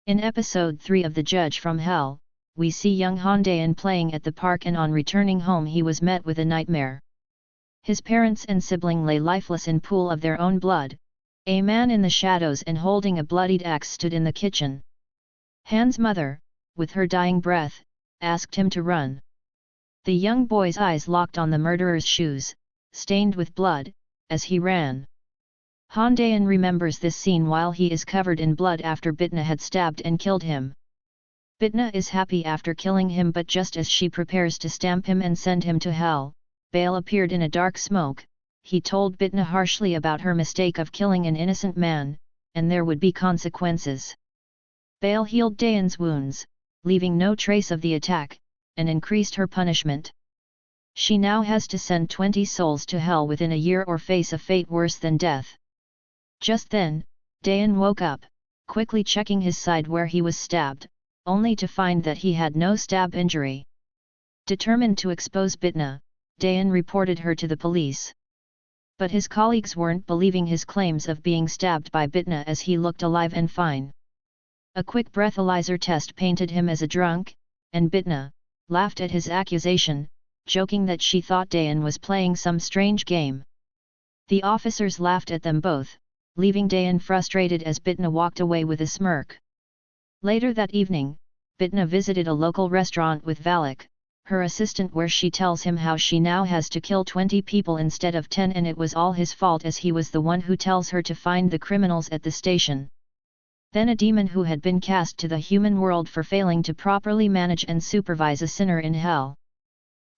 In episode 3 of The Judge from Hell, we see young Han Dae-in playing at the park, and on returning home he was met with a nightmare. His parents and sibling lay lifeless in pool of their own blood. A man in the shadows and holding a bloodied axe stood in the kitchen. Han's mother, with her dying breath, asked him to run. The young boy's eyes locked on the murderer's shoes, stained with blood, as he ran. Han Dae-in remembers this scene while he is covered in blood after Bitna had stabbed and killed him. Bitna is happy after killing him, but just as she prepares to stamp him and send him to hell, Baal appeared in a dark smoke. He told Bitna harshly about her mistake of killing an innocent man, and there would be consequences. Baal healed Dae-in's wounds, leaving no trace of the attack, and increased her punishment. She now has to send 20 souls to hell within a year or face a fate worse than death. Just then, Dae-in woke up, quickly checking his side where he was stabbed, only to find that he had no stab injury. Determined to expose Bitna, Dae-in reported her to the police. But his colleagues weren't believing his claims of being stabbed by Bitna, as he looked alive and fine. A quick breathalyzer test painted him as a drunk, and Bitna laughed at his accusation, joking that she thought Dae-in was playing some strange game. The officers laughed at them both, leaving Dae-in frustrated as Bitna walked away with a smirk. Later that evening, Bitna visited a local restaurant with Valak, her assistant, where she tells him how she now has to kill 20 people instead of 10, and it was all his fault as he was the one who tells her to find the criminals at the station. Then a demon who had been cast to the human world for failing to properly manage and supervise a sinner in hell.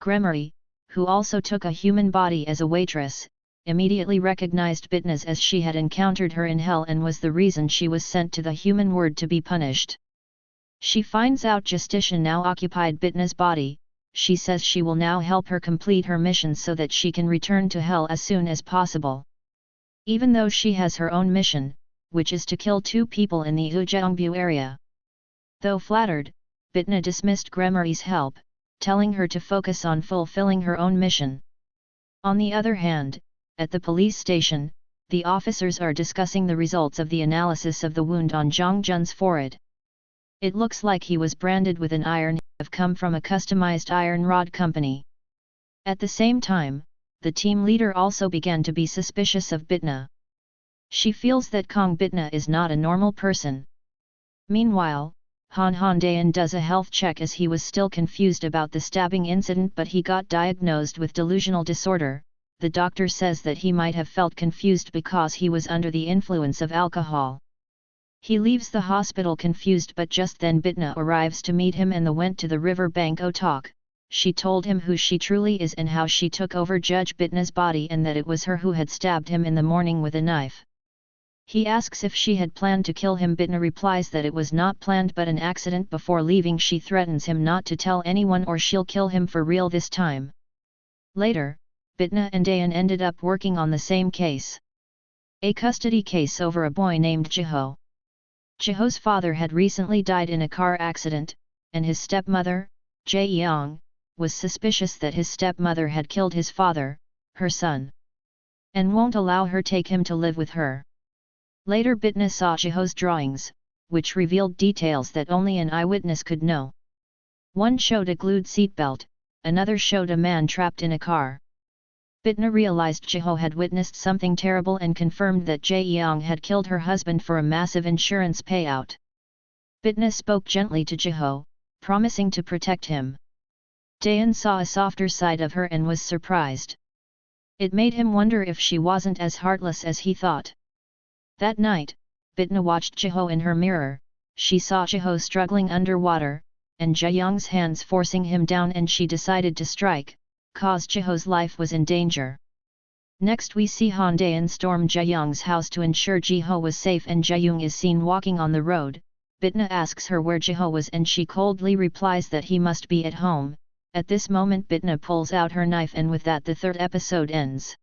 Gremory, who also took a human body as a waitress, immediately recognized Bitna as she had encountered her in hell and was the reason she was sent to the human world to be punished. She finds out Justitia now occupied Bitna's body. She says she will now help her complete her mission so that she can return to hell as soon as possible. Even though she has her own mission, which is to kill 2 people in the Ujeongbu area. Though flattered, Bitna dismissed Gremory's help, telling her to focus on fulfilling her own mission. On the other hand, at the police station, the officers are discussing the results of the analysis of the wound on Jong Jun's forehead. It looks like he was branded with an iron have come from a customized iron rod company. At the same time, the team leader also began to be suspicious of Bitna. She feels that Kong Bitna is not a normal person. Meanwhile, Han Dae-in does a health check as he was still confused about the stabbing incident, but he got diagnosed with delusional disorder. The doctor says that he might have felt confused because he was under the influence of alcohol. He leaves the hospital confused, but just then Bitna arrives to meet him and they went to the river bank to talk. She told him who she truly is and how she took over Judge Bitna's body and that it was her who had stabbed him in the morning with a knife. He asks if she had planned to kill him. Bitna replies that it was not planned but an accident. Before leaving, she threatens him not to tell anyone or she'll kill him for real this time. Later, Bitna and Dae-in ended up working on the same case. A custody case over a boy named Jiho. Jiho's father had recently died in a car accident, and his stepmother, Jae-young, was suspicious that his stepmother had killed his father, her son, and won't allow her take him to live with her. Later Bitna saw Jiho's drawings, which revealed details that only an eyewitness could know. One showed a glued seatbelt, another showed a man trapped in a car. Bitna realized Jiho had witnessed something terrible and confirmed that Jae-young had killed her husband for a massive insurance payout. Bitna spoke gently to Jiho, promising to protect him. Dae-in saw a softer side of her and was surprised. It made him wonder if she wasn't as heartless as he thought. That night, Bitna watched Jiho in her mirror. She saw Jiho struggling underwater, and Jae-young's hands forcing him down, and she decided to strike, cause Jiho's life was in danger. Next we see Han Dae-in storm Jae-young's house to ensure Jiho was safe, and Jae-young is seen walking on the road. Bitna asks her where Jiho was and she coldly replies that he must be at home. At this moment Bitna pulls out her knife, and with that the 3rd episode ends.